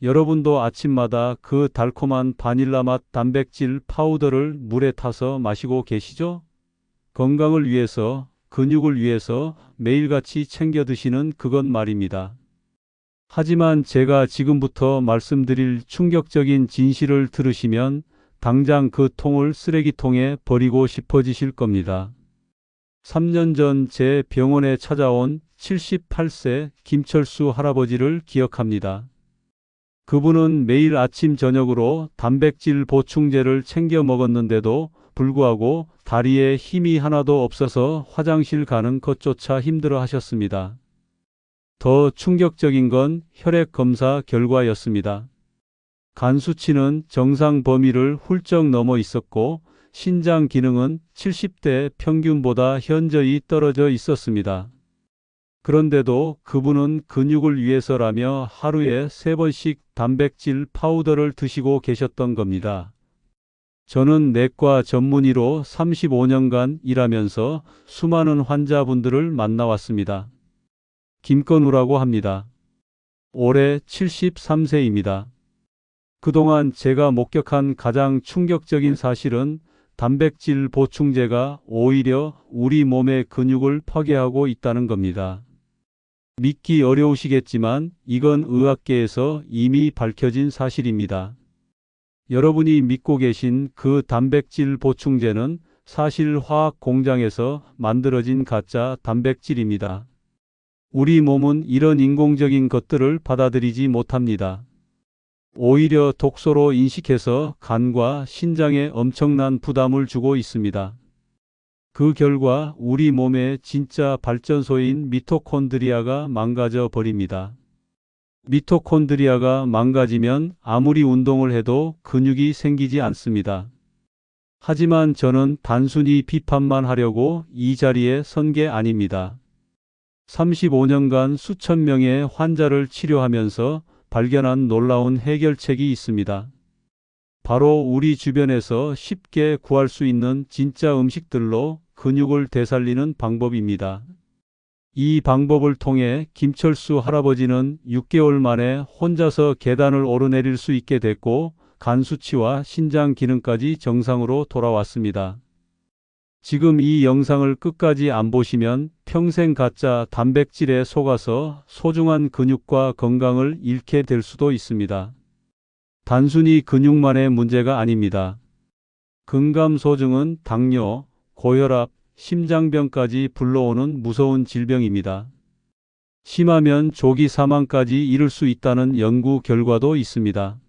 여러분도 아침마다 그 달콤한 바닐라 맛 단백질 파우더를 물에 타서 마시고 계시죠? 건강을 위해서, 근육을 위해서 매일같이 챙겨 드시는 그것 말입니다. 하지만 제가 지금부터 말씀드릴 충격적인 진실을 들으시면 당장 그 통을 쓰레기통에 버리고 싶어지실 겁니다. 3년 전 제 병원에 찾아온 78세 김철수 할아버지를 기억합니다. 그분은 매일 아침 저녁으로 단백질 보충제를 챙겨 먹었는데도 불구하고 다리에 힘이 하나도 없어서 화장실 가는 것조차 힘들어 하셨습니다. 더 충격적인 건 혈액 검사 결과였습니다. 간 수치는 정상 범위를 훌쩍 넘어 있었고 신장 기능은 70대 평균보다 현저히 떨어져 있었습니다. 그런데도 그분은 근육을 위해서라며 하루에 3번씩 단백질 파우더를 드시고 계셨던 겁니다. 저는 내과 전문의로 35년간 일하면서 수많은 환자분들을 만나왔습니다. 김건우라고 합니다. 올해 73세입니다. 그동안 제가 목격한 가장 충격적인 사실은 단백질 보충제가 오히려 우리 몸의 근육을 파괴하고 있다는 겁니다. 믿기 어려우시겠지만 이건 의학계에서 이미 밝혀진 사실입니다. 여러분이 믿고 계신 그 단백질 보충제는 사실 화학 공장에서 만들어진 가짜 단백질입니다. 우리 몸은 이런 인공적인 것들을 받아들이지 못합니다. 오히려 독소로 인식해서 간과 신장에 엄청난 부담을 주고 있습니다. 그 결과 우리 몸의 진짜 발전소인 미토콘드리아가 망가져 버립니다. 미토콘드리아가 망가지면 아무리 운동을 해도 근육이 생기지 않습니다. 하지만 저는 단순히 비판만 하려고 이 자리에 선 게 아닙니다. 35년간 수천 명의 환자를 치료하면서 발견한 놀라운 해결책이 있습니다. 바로 우리 주변에서 쉽게 구할 수 있는 진짜 음식들로 근육을 되살리는 방법입니다. 이 방법을 통해 김철수 할아버지는 6개월 만에 혼자서 계단을 오르내릴 수 있게 됐고 간 수치와 신장 기능까지 정상으로 돌아왔습니다. 지금 이 영상을 끝까지 안 보시면 평생 가짜 단백질에 속아서 소중한 근육과 건강을 잃게 될 수도 있습니다. 단순히 근육만의 문제가 아닙니다. 근감소증은 당뇨, 고혈압, 심장병까지 불러오는 무서운 질병입니다. 심하면 조기 사망까지 이를 수 있다는 연구 결과도 있습니다.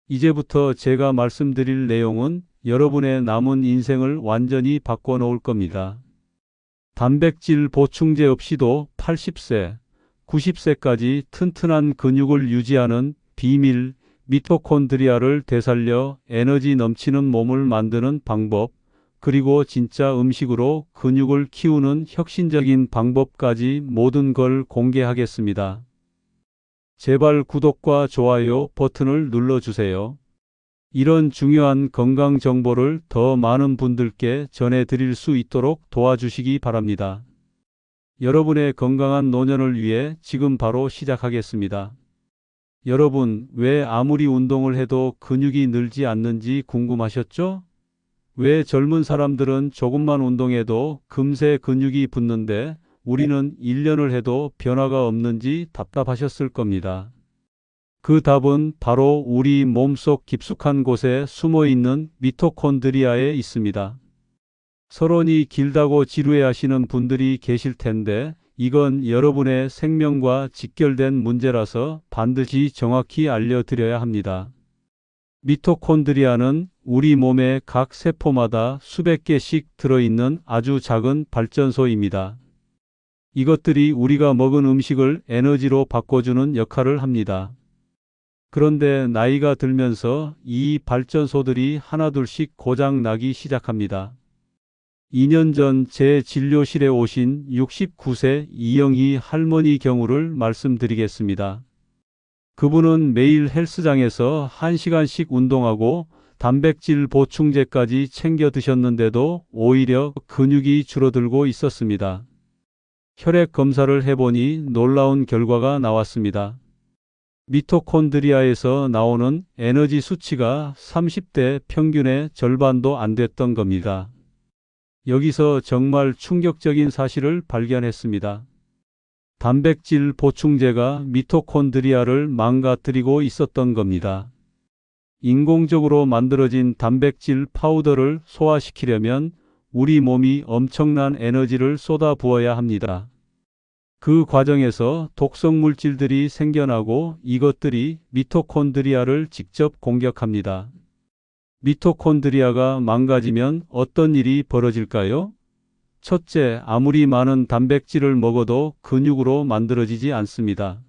이제부터 제가 말씀드릴 내용은 여러분의 남은 인생을 완전히 바꿔놓을 겁니다. 단백질 보충제 없이도 80세, 90세까지 튼튼한 근육을 유지하는 비밀 미토콘드리아를 되살려 에너지 넘치는 몸을 만드는 방법, 그리고 진짜 음식으로 근육을 키우는 혁신적인 방법까지 모든 걸 공개하겠습니다. 제발 구독과 좋아요 버튼을 눌러주세요. 이런 중요한 건강 정보를 더 많은 분들께 전해드릴 수 있도록 도와주시기 바랍니다. 여러분의 건강한 노년을 위해 지금 바로 시작하겠습니다. 여러분, 왜 아무리 운동을 해도 근육이 늘지 않는지 궁금하셨죠? 왜 젊은 사람들은 조금만 운동해도 금세 근육이 붙는데 우리는 1년을 해도 변화가 없는지 답답하셨을 겁니다. 그 답은 바로 우리 몸속 깊숙한 곳에 숨어 있는 미토콘드리아에 있습니다. 서론이 길다고 지루해하시는 분들이 계실 텐데 이건 여러분의 생명과 직결된 문제라서 반드시 정확히 알려드려야 합니다. 미토콘드리아는 우리 몸의 각 세포마다 수백 개씩 들어있는 아주 작은 발전소입니다. 이것들이 우리가 먹은 음식을 에너지로 바꿔주는 역할을 합니다. 그런데 나이가 들면서 이 발전소들이 하나둘씩 고장 나기 시작합니다. 2년 전 제 진료실에 오신 69세 이영희 할머니 경우를 말씀드리겠습니다. 그분은 매일 헬스장에서 1시간씩 운동하고 단백질 보충제까지 챙겨 드셨는데도 오히려 근육이 줄어들고 있었습니다. 혈액 검사를 해보니 놀라운 결과가 나왔습니다. 미토콘드리아에서 나오는 에너지 수치가 30대 평균의 절반도 안 됐던 겁니다. 여기서 정말 충격적인 사실을 발견했습니다. 단백질 보충제가 미토콘드리아를 망가뜨리고 있었던 겁니다. 인공적으로 만들어진 단백질 파우더를 소화시키려면 우리 몸이 엄청난 에너지를 쏟아부어야 합니다. 그 과정에서 독성 물질들이 생겨나고 이것들이 미토콘드리아를 직접 공격합니다. 미토콘드리아가 망가지면 어떤 일이 벌어질까요? 첫째, 아무리 많은 단백질을 먹어도 근육으로 만들어지지 않습니다.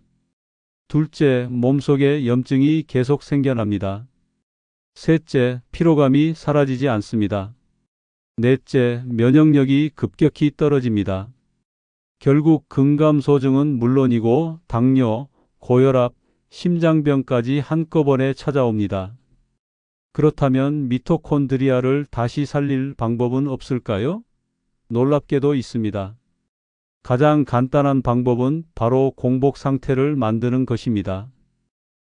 둘째, 몸속에 염증이 계속 생겨납니다. 셋째, 피로감이 사라지지 않습니다. 넷째, 면역력이 급격히 떨어집니다. 결국 근감소증은 물론이고 당뇨, 고혈압, 심장병까지 한꺼번에 찾아옵니다. 그렇다면 미토콘드리아를 다시 살릴 방법은 없을까요? 놀랍게도 있습니다. 가장 간단한 방법은 바로 공복 상태를 만드는 것입니다.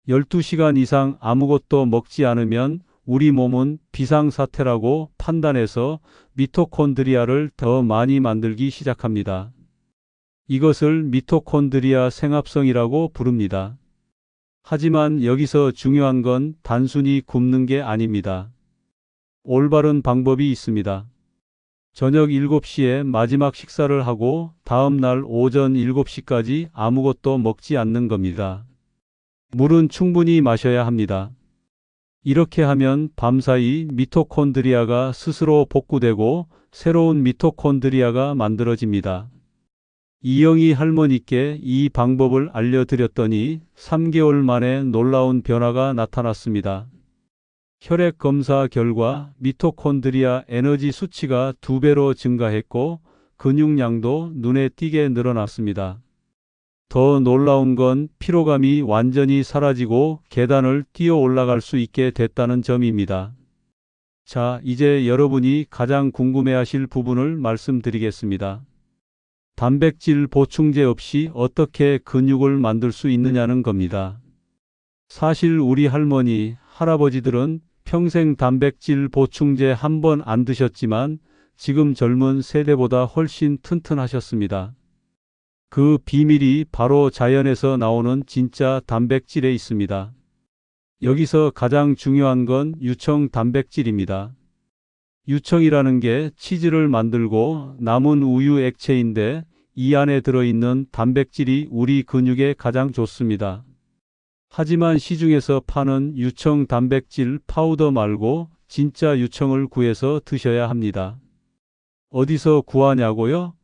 12시간 이상 아무것도 먹지 않으면 우리 몸은 비상사태라고 판단해서 미토콘드리아를 더 많이 만들기 시작합니다. 이것을 미토콘드리아 생합성이라고 부릅니다. 하지만 여기서 중요한 건 단순히 굶는 게 아닙니다. 올바른 방법이 있습니다. 저녁 7시에 마지막 식사를 하고 다음 날 오전 7시까지 아무것도 먹지 않는 겁니다. 물은 충분히 마셔야 합니다. 이렇게 하면 밤사이 미토콘드리아가 스스로 복구되고 새로운 미토콘드리아가 만들어집니다. 이영희 할머니께 이 방법을 알려드렸더니 3개월 만에 놀라운 변화가 나타났습니다. 혈액 검사 결과 미토콘드리아 에너지 수치가 2배로 증가했고 근육량도 눈에 띄게 늘어났습니다. 더 놀라운 건 피로감이 완전히 사라지고 계단을 뛰어 올라갈 수 있게 됐다는 점입니다. 자, 이제 여러분이 가장 궁금해하실 부분을 말씀드리겠습니다. 단백질 보충제 없이 어떻게 근육을 만들 수 있느냐는 겁니다. 사실 우리 할머니, 할아버지들은 평생 단백질 보충제 한 번 안 드셨지만 지금 젊은 세대보다 훨씬 튼튼하셨습니다. 그 비밀이 바로 자연에서 나오는 진짜 단백질에 있습니다. 여기서 가장 중요한 건 유청 단백질입니다. 유청이라는 게 치즈를 만들고 남은 우유 액체인데 이 안에 들어있는 단백질이 우리 근육에 가장 좋습니다. 하지만 시중에서 파는 유청 단백질 파우더 말고 진짜 유청을 구해서 드셔야 합니다. 어디서 구하냐고요?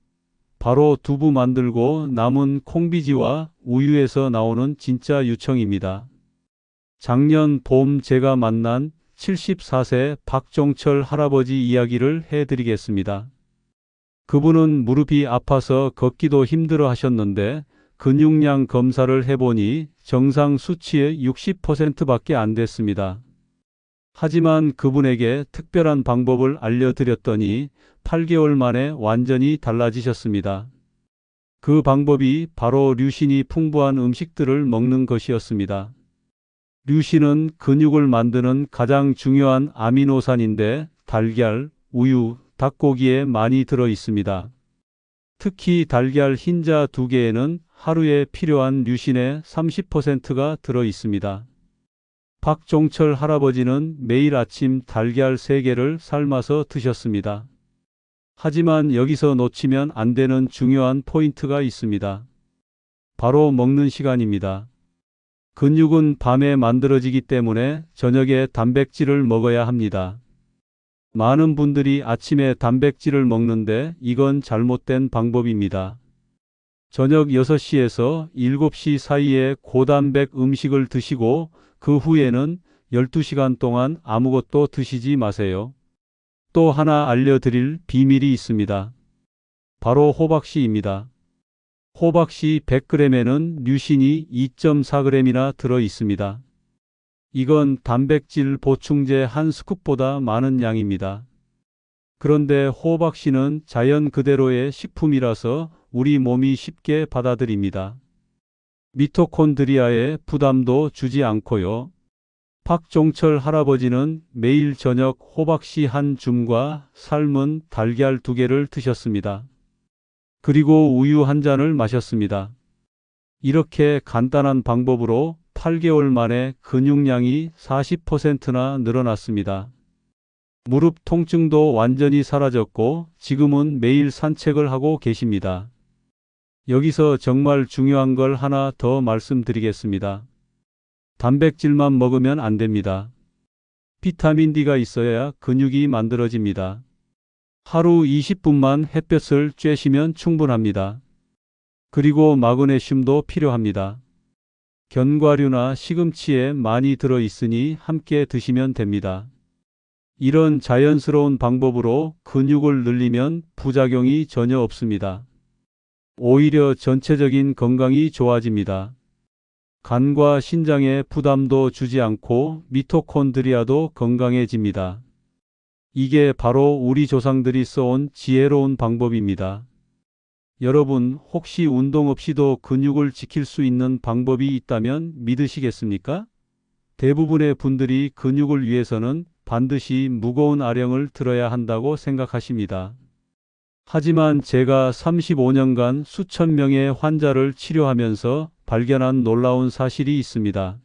바로 두부 만들고 남은 콩비지와 우유에서 나오는 진짜 유청입니다. 작년 봄 제가 만난 74세 박종철 할아버지 이야기를 해드리겠습니다. 그분은 무릎이 아파서 걷기도 힘들어 하셨는데 근육량 검사를 해보니 정상 수치의 60%밖에 안 됐습니다. 하지만 그분에게 특별한 방법을 알려드렸더니 8개월 만에 완전히 달라지셨습니다. 그 방법이 바로 류신이 풍부한 음식들을 먹는 것이었습니다. 류신은 근육을 만드는 가장 중요한 아미노산인데 달걀, 우유, 닭고기에 많이 들어 있습니다. 특히 달걀 흰자 2개에는 하루에 필요한 류신의 30%가 들어 있습니다. 박종철 할아버지는 매일 아침 달걀 3개를 삶아서 드셨습니다. 하지만 여기서 놓치면 안 되는 중요한 포인트가 있습니다. 바로 먹는 시간입니다. 근육은 밤에 만들어지기 때문에 저녁에 단백질을 먹어야 합니다. 많은 분들이 아침에 단백질을 먹는데 이건 잘못된 방법입니다. 저녁 6시에서 7시 사이에 고단백 음식을 드시고 그 후에는 12시간 동안 아무것도 드시지 마세요. 또 하나 알려드릴 비밀이 있습니다. 바로 호박씨입니다. 호박씨 100g에는 류신이 2.4g이나 들어 있습니다. 이건 단백질 보충제 한 스쿱보다 많은 양입니다. 그런데 호박씨는 자연 그대로의 식품이라서 우리 몸이 쉽게 받아들입니다. 미토콘드리아에 부담도 주지 않고요. 박종철 할아버지는 매일 저녁 호박씨 한 줌과 삶은 달걀 2개를 드셨습니다. 그리고 우유 한 잔을 마셨습니다. 이렇게 간단한 방법으로 8개월 만에 근육량이 40%나 늘어났습니다. 무릎 통증도 완전히 사라졌고 지금은 매일 산책을 하고 계십니다. 여기서 정말 중요한 걸 하나 더 말씀드리겠습니다. 단백질만 먹으면 안 됩니다. 비타민 D가 있어야 근육이 만들어집니다. 하루 20분만 햇볕을 쬐시면 충분합니다. 그리고 마그네슘도 필요합니다. 견과류나 시금치에 많이 들어 있으니 함께 드시면 됩니다. 이런 자연스러운 방법으로 근육을 늘리면 부작용이 전혀 없습니다. 오히려 전체적인 건강이 좋아집니다. 간과 신장에 부담도 주지 않고 미토콘드리아도 건강해집니다. 이게 바로 우리 조상들이 써온 지혜로운 방법입니다. 여러분, 혹시 운동 없이도 근육을 지킬 수 있는 방법이 있다면 믿으시겠습니까? 대부분의 분들이 근육을 위해서는 반드시 무거운 아령을 들어야 한다고 생각하십니다. 하지만 제가 35년간 수천 명의 환자를 치료하면서 발견한 놀라운 사실이 있습니다.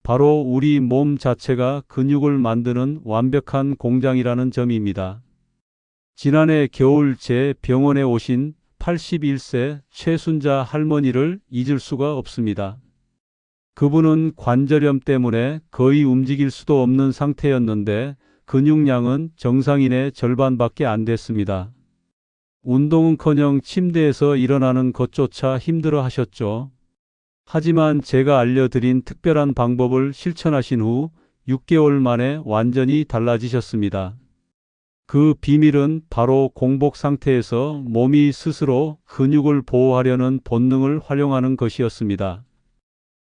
바로 우리 몸 자체가 근육을 만드는 완벽한 공장이라는 점입니다. 지난해 겨울 제 병원에 오신 81세 최순자 할머니를 잊을 수가 없습니다. 그분은 관절염 때문에 거의 움직일 수도 없는 상태였는데 근육량은 정상인의 절반밖에 안 됐습니다. 운동은커녕 침대에서 일어나는 것조차 힘들어 하셨죠. 하지만 제가 알려드린 특별한 방법을 실천하신 후 6개월 만에 완전히 달라지셨습니다. 그 비밀은 바로 공복 상태에서 몸이 스스로 근육을 보호하려는 본능을 활용하는 것이었습니다.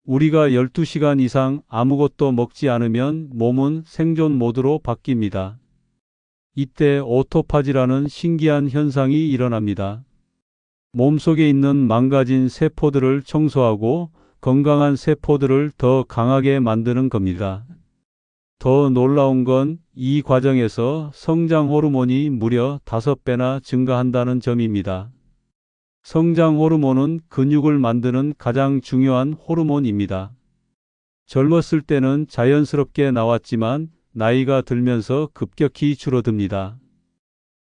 우리가 12시간 이상 아무것도 먹지 않으면 몸은 생존 모드로 바뀝니다. 이때 오토파지라는 신기한 현상이 일어납니다. 몸속에 있는 망가진 세포들을 청소하고 건강한 세포들을 더 강하게 만드는 겁니다. 더 놀라운 건 이 과정에서 성장 호르몬이 무려 5배나 증가한다는 점입니다. 성장 호르몬은 근육을 만드는 가장 중요한 호르몬입니다. 젊었을 때는 자연스럽게 나왔지만 나이가 들면서 급격히 줄어듭니다.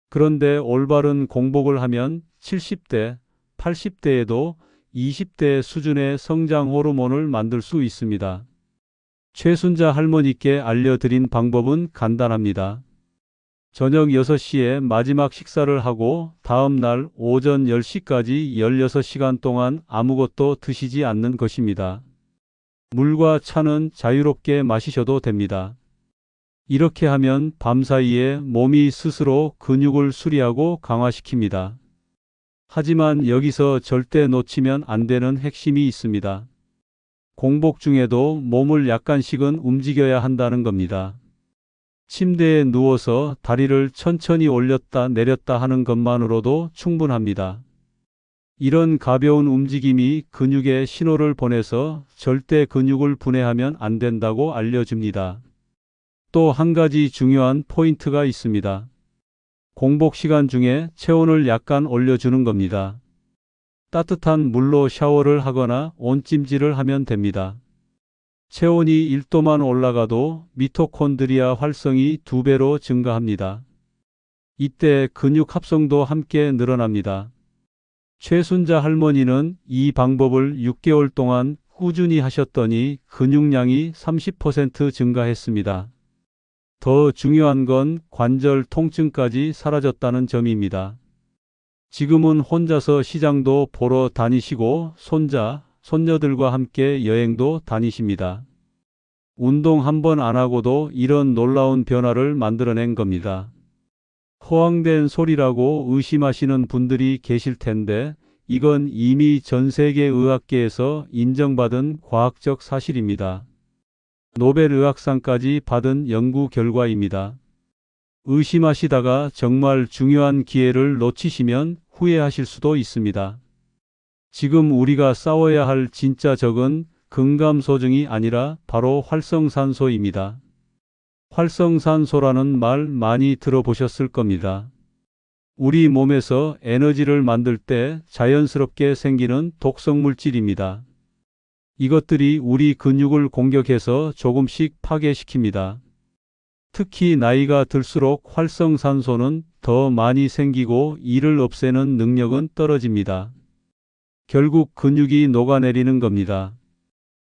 그런데 올바른 공복을 하면 70대, 80대에도 20대 수준의 성장 호르몬을 만들 수 있습니다. 최순자 할머니께 알려드린 방법은 간단합니다. 저녁 6시에 마지막 식사를 하고 다음 날 오전 10시까지 16시간 동안 아무것도 드시지 않는 것입니다. 물과 차는 자유롭게 마시셔도 됩니다. 이렇게 하면 밤사이에 몸이 스스로 근육을 수리하고 강화시킵니다. 하지만 여기서 절대 놓치면 안 되는 핵심이 있습니다. 공복 중에도 몸을 약간씩은 움직여야 한다는 겁니다. 침대에 누워서 다리를 천천히 올렸다 내렸다 하는 것만으로도 충분합니다. 이런 가벼운 움직임이 근육에 신호를 보내서 절대 근육을 분해하면 안 된다고 알려줍니다. 또 한 가지 중요한 포인트가 있습니다. 공복 시간 중에 체온을 약간 올려주는 겁니다. 따뜻한 물로 샤워를 하거나 온찜질을 하면 됩니다. 체온이 1도만 올라가도 미토콘드리아 활성이 2배로 증가합니다. 이때 근육 합성도 함께 늘어납니다. 최순자 할머니는 이 방법을 6개월 동안 꾸준히 하셨더니 근육량이 30% 증가했습니다. 더 중요한 건 관절 통증까지 사라졌다는 점입니다. 지금은 혼자서 시장도 보러 다니시고 손자, 손녀들과 함께 여행도 다니십니다. 운동 한 번 안 하고도 이런 놀라운 변화를 만들어낸 겁니다. 허황된 소리라고 의심하시는 분들이 계실 텐데 이건 이미 전 세계 의학계에서 인정받은 과학적 사실입니다. 노벨 의학상까지 받은 연구 결과입니다. 의심하시다가 정말 중요한 기회를 놓치시면 후회하실 수도 있습니다. 지금 우리가 싸워야 할 진짜 적은 근감소증이 아니라 바로 활성산소입니다. 활성산소라는 말 많이 들어보셨을 겁니다. 우리 몸에서 에너지를 만들 때 자연스럽게 생기는 독성물질입니다. 이것들이 우리 근육을 공격해서 조금씩 파괴시킵니다. 특히 나이가 들수록 활성산소는 더 많이 생기고 이를 없애는 능력은 떨어집니다. 결국 근육이 녹아내리는 겁니다.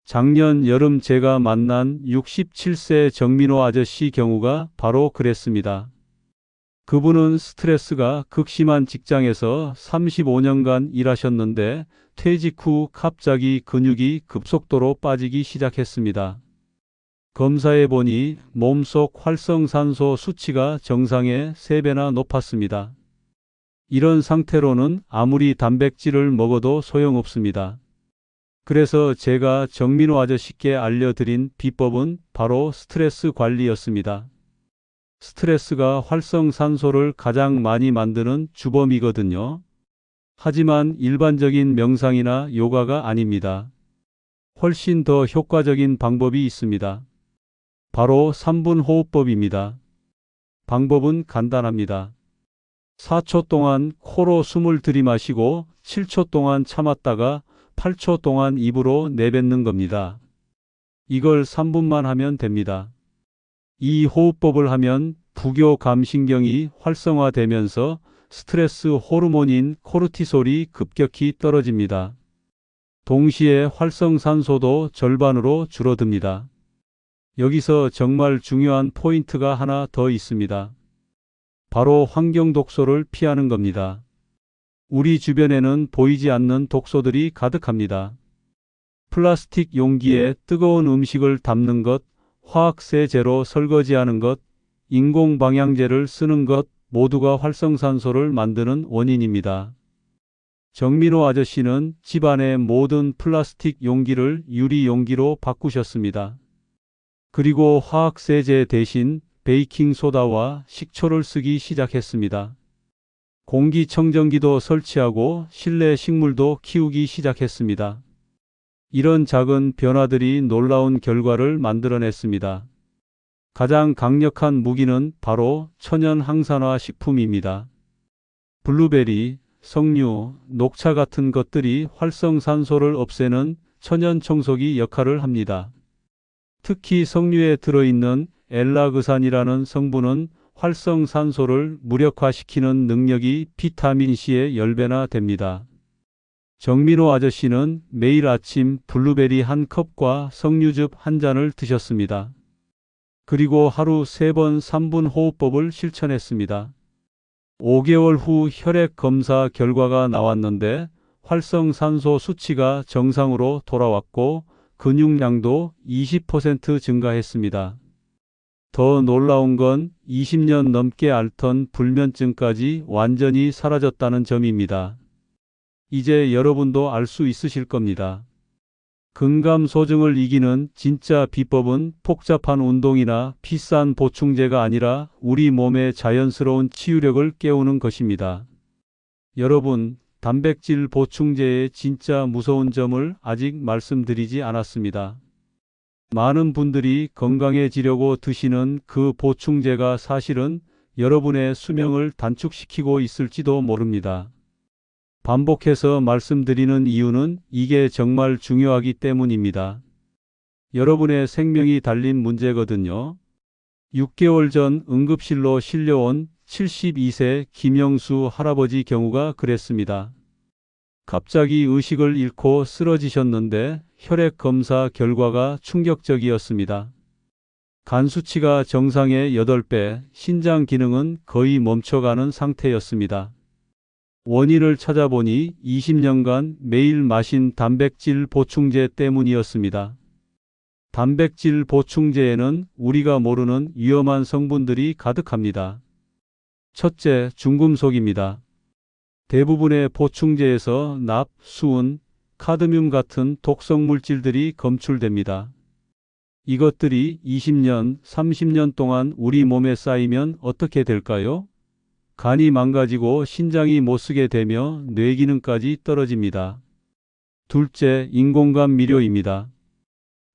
작년 여름 제가 만난 67세 정민호 아저씨 경우가 바로 그랬습니다. 그분은 스트레스가 극심한 직장에서 35년간 일하셨는데 퇴직 후 갑자기 근육이 급속도로 빠지기 시작했습니다. 검사해 보니 몸속 활성산소 수치가 정상의 3배나 높았습니다. 이런 상태로는 아무리 단백질을 먹어도 소용없습니다. 그래서 제가 정민호 아저씨께 알려드린 비법은 바로 스트레스 관리였습니다. 스트레스가 활성산소를 가장 많이 만드는 주범이거든요. 하지만 일반적인 명상이나 요가가 아닙니다. 훨씬 더 효과적인 방법이 있습니다. 바로 3분 호흡법입니다. 방법은 간단합니다. 4초 동안 코로 숨을 들이마시고 7초 동안 참았다가 8초 동안 입으로 내뱉는 겁니다. 이걸 3분만 하면 됩니다. 이 호흡법을 하면 부교감신경이 활성화되면서 스트레스 호르몬인 코르티솔이 급격히 떨어집니다. 동시에 활성산소도 절반으로 줄어듭니다. 여기서 정말 중요한 포인트가 하나 더 있습니다. 바로 환경 독소를 피하는 겁니다. 우리 주변에는 보이지 않는 독소들이 가득합니다. 플라스틱 용기에 뜨거운 음식을 담는 것, 화학세제로 설거지하는 것, 인공방향제를 쓰는 것 모두가 활성산소를 만드는 원인입니다. 정민호 아저씨는 집안의 모든 플라스틱 용기를 유리 용기로 바꾸셨습니다. 그리고 화학세제 대신 베이킹소다와 식초를 쓰기 시작했습니다. 공기청정기도 설치하고 실내 식물도 키우기 시작했습니다. 이런 작은 변화들이 놀라운 결과를 만들어냈습니다. 가장 강력한 무기는 바로 천연 항산화 식품입니다. 블루베리, 석류, 녹차 같은 것들이 활성산소를 없애는 천연 청소기 역할을 합니다. 특히 석류에 들어있는 엘라그산이라는 성분은 활성산소를 무력화시키는 능력이 비타민C의 10배나 됩니다. 정민호 아저씨는 매일 아침 블루베리 한 컵과 석류즙 한 잔을 드셨습니다. 그리고 하루 3번 3분 호흡법을 실천했습니다. 5개월 후 혈액 검사 결과가 나왔는데 활성산소 수치가 정상으로 돌아왔고 근육량도 20% 증가했습니다. 더 놀라운 건 20년 넘게 앓던 불면증까지 완전히 사라졌다는 점입니다. 이제 여러분도 알 수 있으실 겁니다. 근감소증을 이기는 진짜 비법은 복잡한 운동이나 비싼 보충제가 아니라 우리 몸의 자연스러운 치유력을 깨우는 것입니다. 여러분, 단백질 보충제의 진짜 무서운 점을 아직 말씀드리지 않았습니다. 많은 분들이 건강해지려고 드시는 그 보충제가 사실은 여러분의 수명을 단축시키고 있을지도 모릅니다. 반복해서 말씀드리는 이유는 이게 정말 중요하기 때문입니다. 여러분의 생명이 달린 문제거든요. 6개월 전 응급실로 실려온 72세 김영수 할아버지 경우가 그랬습니다. 갑자기 의식을 잃고 쓰러지셨는데 혈액 검사 결과가 충격적이었습니다. 간 수치가 정상의 8배, 신장 기능은 거의 멈춰가는 상태였습니다. 원인을 찾아보니 20년간 매일 마신 단백질 보충제 때문이었습니다. 단백질 보충제에는 우리가 모르는 위험한 성분들이 가득합니다. 첫째, 중금속입니다. 대부분의 보충제에서 납, 수은, 카드뮴 같은 독성 물질들이 검출됩니다. 이것들이 20년, 30년 동안 우리 몸에 쌓이면 어떻게 될까요? 간이 망가지고 신장이 못쓰게 되며 뇌기능까지 떨어집니다. 둘째, 인공감 미료입니다.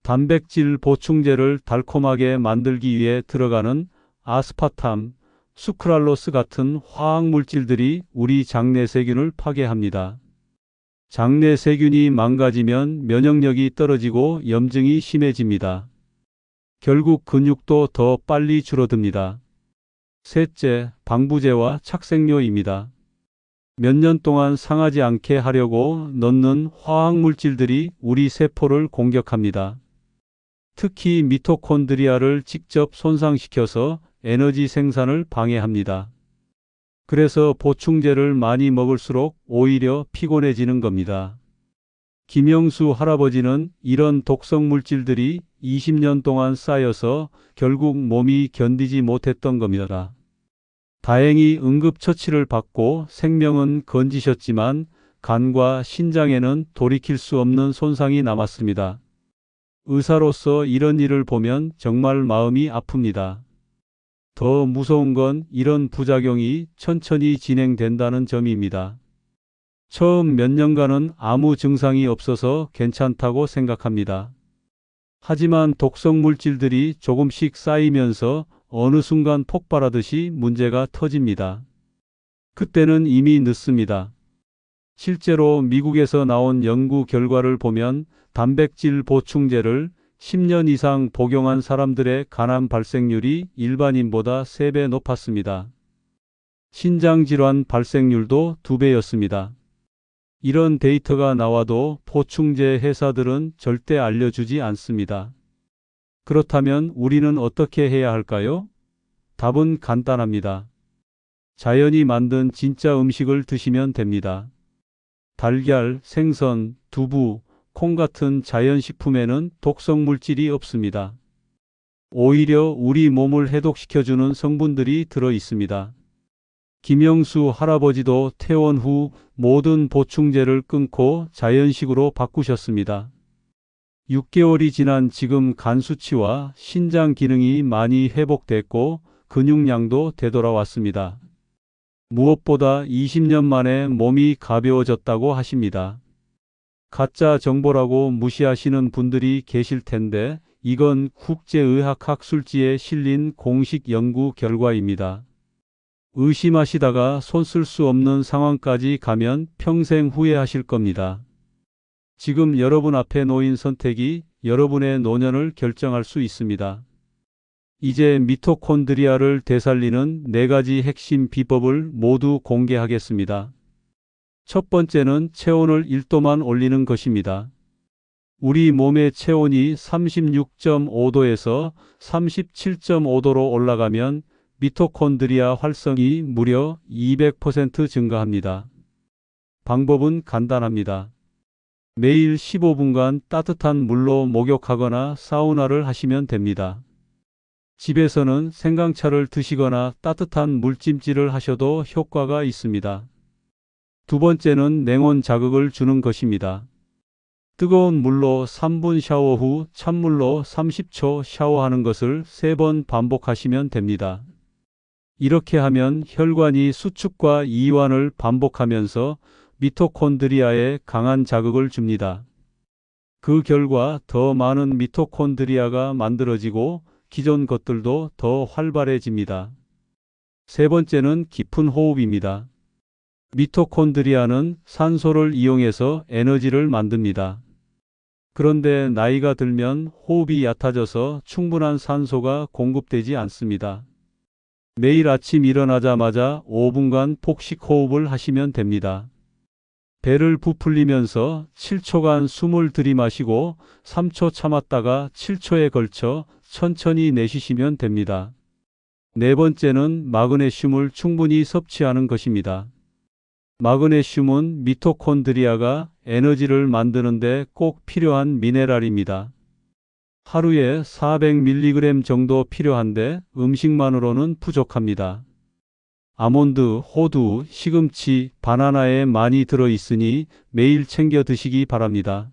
단백질 보충제를 달콤하게 만들기 위해 들어가는 아스파탐, 수크랄로스 같은 화학 물질들이 우리 장내 세균을 파괴합니다. 장내 세균이 망가지면 면역력이 떨어지고 염증이 심해집니다. 결국 근육도 더 빨리 줄어듭니다. 셋째, 방부제와 착색료입니다. 몇 년 동안 상하지 않게 하려고 넣는 화학 물질들이 우리 세포를 공격합니다. 특히 미토콘드리아를 직접 손상시켜서 에너지 생산을 방해합니다. 그래서 보충제를 많이 먹을수록 오히려 피곤해지는 겁니다. 김영수 할아버지는 이런 독성 물질들이 20년 동안 쌓여서 결국 몸이 견디지 못했던 겁니다. 다행히 응급처치를 받고 생명은 건지셨지만 간과 신장에는 돌이킬 수 없는 손상이 남았습니다. 의사로서 이런 일을 보면 정말 마음이 아픕니다. 더 무서운 건 이런 부작용이 천천히 진행된다는 점입니다. 처음 몇 년간은 아무 증상이 없어서 괜찮다고 생각합니다. 하지만 독성 물질들이 조금씩 쌓이면서 어느 순간 폭발하듯이 문제가 터집니다. 그때는 이미 늦습니다. 실제로 미국에서 나온 연구 결과를 보면 단백질 보충제를 10년 이상 복용한 사람들의 간암 발생률이 일반인보다 3배 높았습니다. 신장질환 발생률도 2배였습니다. 이런 데이터가 나와도 보충제 회사들은 절대 알려주지 않습니다. 그렇다면 우리는 어떻게 해야 할까요? 답은 간단합니다. 자연이 만든 진짜 음식을 드시면 됩니다. 달걀, 생선, 두부, 콩 같은 자연식품에는 독성 물질이 없습니다. 오히려 우리 몸을 해독시켜주는 성분들이 들어 있습니다. 김영수 할아버지도 퇴원 후 모든 보충제를 끊고 자연식으로 바꾸셨습니다. 6개월이 지난 지금 간 수치와 신장 기능이 많이 회복됐고 근육량도 되돌아왔습니다. 무엇보다 20년 만에 몸이 가벼워졌다고 하십니다. 가짜 정보라고 무시하시는 분들이 계실 텐데 이건 국제의학학술지에 실린 공식 연구 결과입니다. 의심하시다가 손 쓸 수 없는 상황까지 가면 평생 후회하실 겁니다. 지금 여러분 앞에 놓인 선택이 여러분의 노년을 결정할 수 있습니다. 이제 미토콘드리아를 되살리는 4가지 핵심 비법을 모두 공개하겠습니다. 첫 번째는 체온을 1도만 올리는 것입니다. 우리 몸의 체온이 36.5도에서 37.5도로 올라가면 미토콘드리아 활성이 무려 200% 증가합니다. 방법은 간단합니다. 매일 15분간 따뜻한 물로 목욕하거나 사우나를 하시면 됩니다. 집에서는 생강차를 드시거나 따뜻한 물찜질을 하셔도 효과가 있습니다. 두 번째는 냉온 자극을 주는 것입니다. 뜨거운 물로 3분 샤워 후 찬물로 30초 샤워하는 것을 3번 반복하시면 됩니다. 이렇게 하면 혈관이 수축과 이완을 반복하면서 미토콘드리아에 강한 자극을 줍니다. 그 결과 더 많은 미토콘드리아가 만들어지고 기존 것들도 더 활발해집니다. 세 번째는 깊은 호흡입니다. 미토콘드리아는 산소를 이용해서 에너지를 만듭니다. 그런데 나이가 들면 호흡이 얕아져서 충분한 산소가 공급되지 않습니다. 매일 아침 일어나자마자 5분간 복식 호흡을 하시면 됩니다. 배를 부풀리면서 7초간 숨을 들이마시고 3초 참았다가 7초에 걸쳐 천천히 내쉬시면 됩니다. 네 번째는 마그네슘을 충분히 섭취하는 것입니다. 마그네슘은 미토콘드리아가 에너지를 만드는데 꼭 필요한 미네랄입니다. 하루에 400mg 정도 필요한데 음식만으로는 부족합니다. 아몬드, 호두, 시금치, 바나나에 많이 들어 있으니 매일 챙겨 드시기 바랍니다.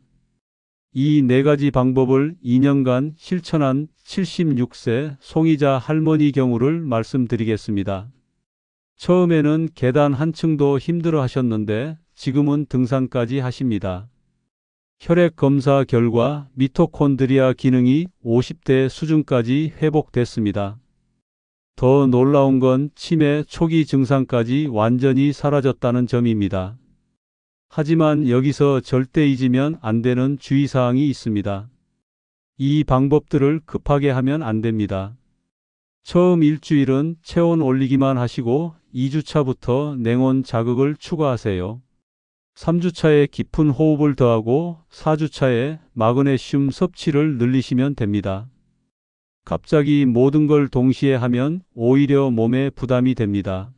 이 4가지 방법을 2년간 실천한 76세 송이자 할머니 경우를 말씀드리겠습니다. 처음에는 계단 한 층도 힘들어 하셨는데 지금은 등산까지 하십니다. 혈액 검사 결과 미토콘드리아 기능이 50대 수준까지 회복됐습니다. 더 놀라운 건 치매 초기 증상까지 완전히 사라졌다는 점입니다. 하지만 여기서 절대 잊으면 안 되는 주의사항이 있습니다. 이 방법들을 급하게 하면 안 됩니다. 처음 일주일은 체온 올리기만 하시고 2주차부터 냉온 자극을 추가하세요. 3주차에 깊은 호흡을 더하고 4주차에 마그네슘 섭취를 늘리시면 됩니다. 갑자기 모든 걸 동시에 하면 오히려 몸에 부담이 됩니다.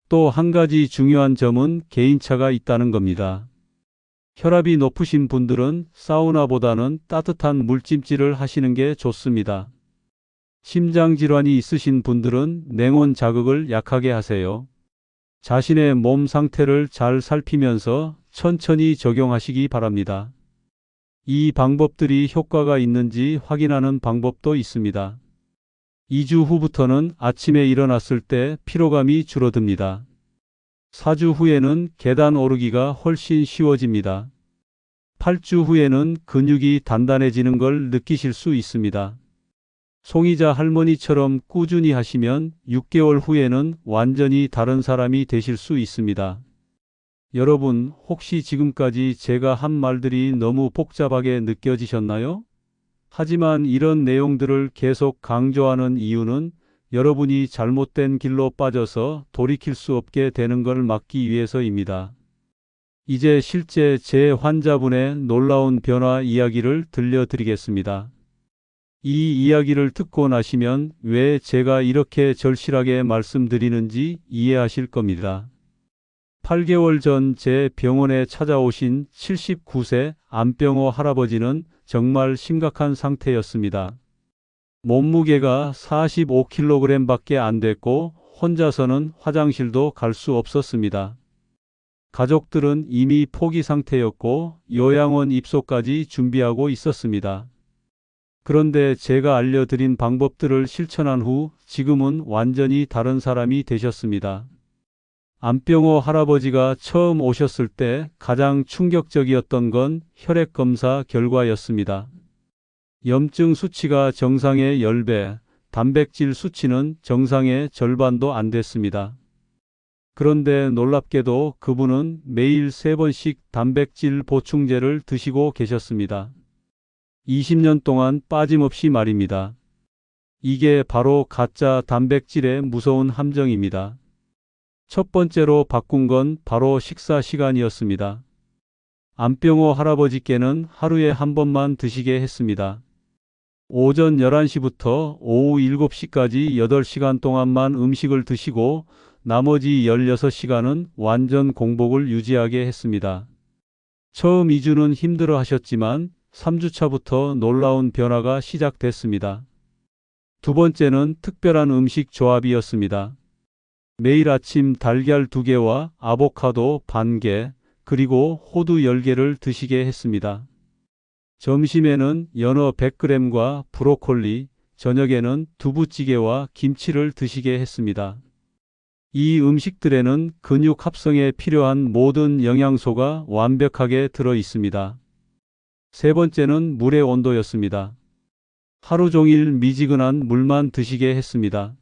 또 한 가지 중요한 점은 개인차가 있다는 겁니다. 혈압이 높으신 분들은 사우나보다는 따뜻한 물찜질을 하시는 게 좋습니다. 심장질환이 있으신 분들은 냉온 자극을 약하게 하세요. 자신의 몸 상태를 잘 살피면서 천천히 적용하시기 바랍니다. 이 방법들이 효과가 있는지 확인하는 방법도 있습니다. 2주 후부터는 아침에 일어났을 때 피로감이 줄어듭니다. 4주 후에는 계단 오르기가 훨씬 쉬워집니다. 8주 후에는 근육이 단단해지는 걸 느끼실 수 있습니다. 송이자 할머니처럼 꾸준히 하시면 6개월 후에는 완전히 다른 사람이 되실 수 있습니다. 여러분, 혹시 지금까지 제가 한 말들이 너무 복잡하게 느껴지셨나요? 하지만 이런 내용들을 계속 강조하는 이유는 여러분이 잘못된 길로 빠져서 돌이킬 수 없게 되는 걸 막기 위해서입니다. 이제 실제 제 환자분의 놀라운 변화 이야기를 들려드리겠습니다. 이 이야기를 듣고 나시면 왜 제가 이렇게 절실하게 말씀드리는지 이해하실 겁니다. 8개월 전 제 병원에 찾아오신 79세 안병호 할아버지는 정말 심각한 상태였습니다. 몸무게가 45kg 밖에 안 됐고 혼자서는 화장실도 갈 수 없었습니다. 가족들은 이미 포기 상태였고 요양원 입소까지 준비하고 있었습니다. 그런데 제가 알려드린 방법들을 실천한 후 지금은 완전히 다른 사람이 되셨습니다. 안병호 할아버지가 처음 오셨을 때 가장 충격적이었던 건 혈액 검사 결과였습니다. 염증 수치가 정상의 10배, 단백질 수치는 정상의 절반도 안 됐습니다. 그런데 놀랍게도 그분은 매일 3번씩 단백질 보충제를 드시고 계셨습니다. 20년 동안 빠짐없이 말입니다. 이게 바로 가짜 단백질의 무서운 함정입니다. 첫 번째로 바꾼 건 바로 식사 시간이었습니다. 안병호 할아버지께는 하루에 한 번만 드시게 했습니다. 오전 11시부터 오후 7시까지 8시간 동안만 음식을 드시고 나머지 16시간은 완전 공복을 유지하게 했습니다. 처음 2주는 힘들어 하셨지만 3주차부터 놀라운 변화가 시작됐습니다. 두 번째는 특별한 음식 조합이었습니다. 매일 아침 달걀 2개와 아보카도 반 개, 그리고 호두 10개를 드시게 했습니다. 점심에는 연어 100g과 브로콜리, 저녁에는 두부찌개와 김치를 드시게 했습니다. 이 음식들에는 근육 합성에 필요한 모든 영양소가 완벽하게 들어 있습니다. 세 번째는 물의 온도였습니다. 하루 종일 미지근한 물만 드시게 했습니다.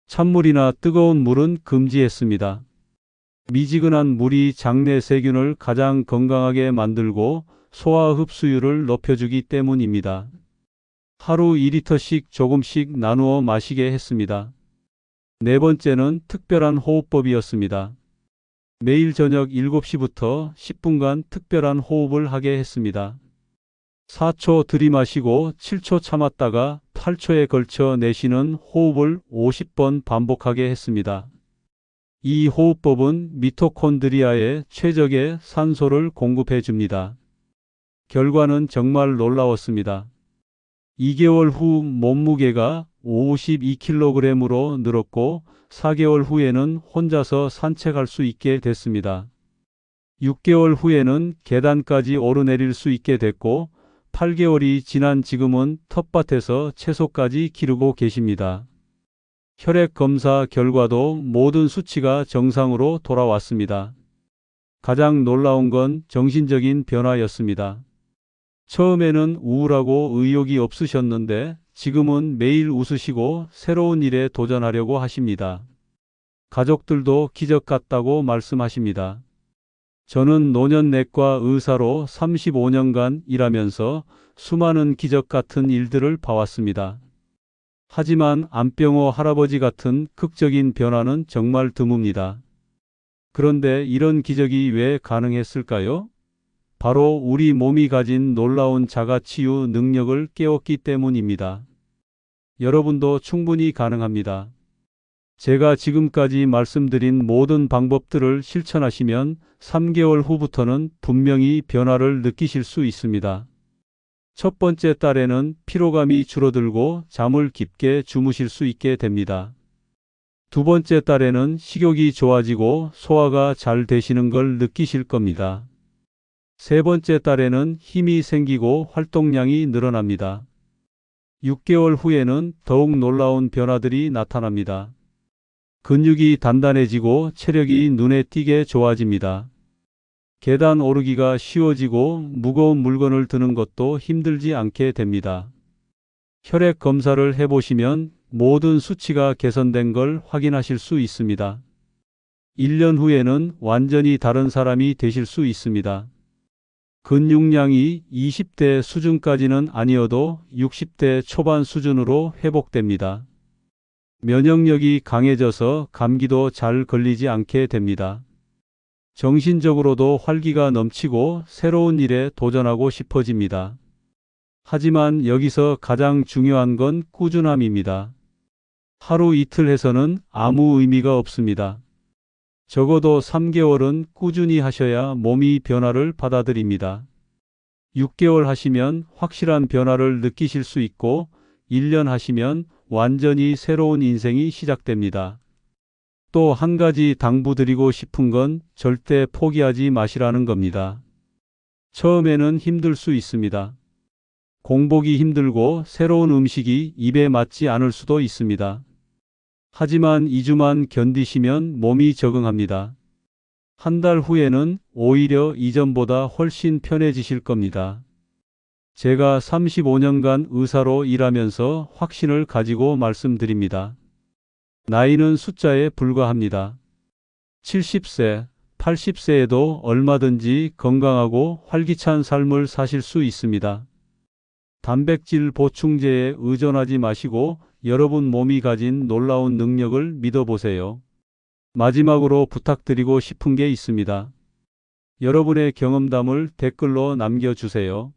찬물이나 뜨거운 물은 금지했습니다. 미지근한 물이 장내 세균을 가장 건강하게 만들고 소화 흡수율을 높여주기 때문입니다. 하루 2리터씩 조금씩 나누어 마시게 했습니다. 네 번째는 특별한 호흡법이었습니다. 매일 저녁 7시부터 10분간 특별한 호흡을 하게 했습니다. 4초 들이마시고 7초 참았다가 8초에 걸쳐 내쉬는 호흡을 50번 반복하게 했습니다. 이 호흡법은 미토콘드리아에 최적의 산소를 공급해 줍니다. 결과는 정말 놀라웠습니다. 2개월 후 몸무게가 52kg으로 늘었고 4개월 후에는 혼자서 산책할 수 있게 됐습니다. 6개월 후에는 계단까지 오르내릴 수 있게 됐고 8개월이 지난 지금은 텃밭에서 채소까지 기르고 계십니다. 혈액 검사 결과도 모든 수치가 정상으로 돌아왔습니다. 가장 놀라운 건 정신적인 변화였습니다. 처음에는 우울하고 의욕이 없으셨는데 지금은 매일 웃으시고 새로운 일에 도전하려고 하십니다. 가족들도 기적 같다고 말씀하십니다. 저는 노년내과 의사로 35년간 일하면서 수많은 기적 같은 일들을 봐왔습니다. 하지만 안병호 할아버지 같은 극적인 변화는 정말 드뭅니다. 그런데 이런 기적이 왜 가능했을까요? 바로 우리 몸이 가진 놀라운 자가치유 능력을 깨웠기 때문입니다. 여러분도 충분히 가능합니다. 제가 지금까지 말씀드린 모든 방법들을 실천하시면 3개월 후부터는 분명히 변화를 느끼실 수 있습니다. 첫 번째 달에는 피로감이 줄어들고 잠을 깊게 주무실 수 있게 됩니다. 두 번째 달에는 식욕이 좋아지고 소화가 잘 되시는 걸 느끼실 겁니다. 세 번째 달에는 힘이 생기고 활동량이 늘어납니다. 6개월 후에는 더욱 놀라운 변화들이 나타납니다. 근육이 단단해지고 체력이 눈에 띄게 좋아집니다. 계단 오르기가 쉬워지고 무거운 물건을 드는 것도 힘들지 않게 됩니다. 혈액 검사를 해보시면 모든 수치가 개선된 걸 확인하실 수 있습니다. 1년 후에는 완전히 다른 사람이 되실 수 있습니다. 근육량이 20대 수준까지는 아니어도 60대 초반 수준으로 회복됩니다. 면역력이 강해져서 감기도 잘 걸리지 않게 됩니다. 정신적으로도 활기가 넘치고 새로운 일에 도전하고 싶어집니다. 하지만 여기서 가장 중요한 건 꾸준함입니다. 하루 이틀 해서는 아무 의미가 없습니다. 적어도 3개월은 꾸준히 하셔야 몸이 변화를 받아들입니다. 6개월 하시면 확실한 변화를 느끼실 수 있고 1년 하시면 완전히 새로운 인생이 시작됩니다. 또 한 가지 당부드리고 싶은 건 절대 포기하지 마시라는 겁니다. 처음에는 힘들 수 있습니다. 공복이 힘들고 새로운 음식이 입에 맞지 않을 수도 있습니다. 하지만 2주만 견디시면 몸이 적응합니다. 한 달 후에는 오히려 이전보다 훨씬 편해지실 겁니다. 제가 35년간 의사로 일하면서 확신을 가지고 말씀드립니다. 나이는 숫자에 불과합니다. 70세, 80세에도 얼마든지 건강하고 활기찬 삶을 사실 수 있습니다. 단백질 보충제에 의존하지 마시고 여러분 몸이 가진 놀라운 능력을 믿어보세요. 마지막으로 부탁드리고 싶은 게 있습니다. 여러분의 경험담을 댓글로 남겨주세요.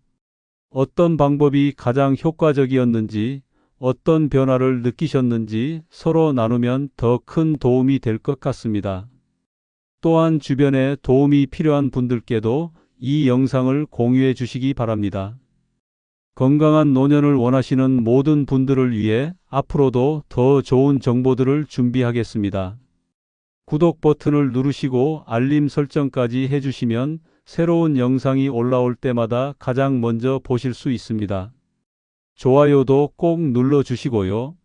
어떤 방법이 가장 효과적이었는지, 어떤 변화를 느끼셨는지 서로 나누면 더 큰 도움이 될 것 같습니다. 또한 주변에 도움이 필요한 분들께도 이 영상을 공유해 주시기 바랍니다. 건강한 노년을 원하시는 모든 분들을 위해 앞으로도 더 좋은 정보들을 준비하겠습니다. 구독 버튼을 누르시고 알림 설정까지 해주시면 새로운 영상이 올라올 때마다 가장 먼저 보실 수 있습니다. 좋아요도 꼭 눌러주시고요.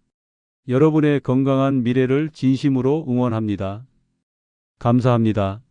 여러분의 건강한 미래를 진심으로 응원합니다. 감사합니다.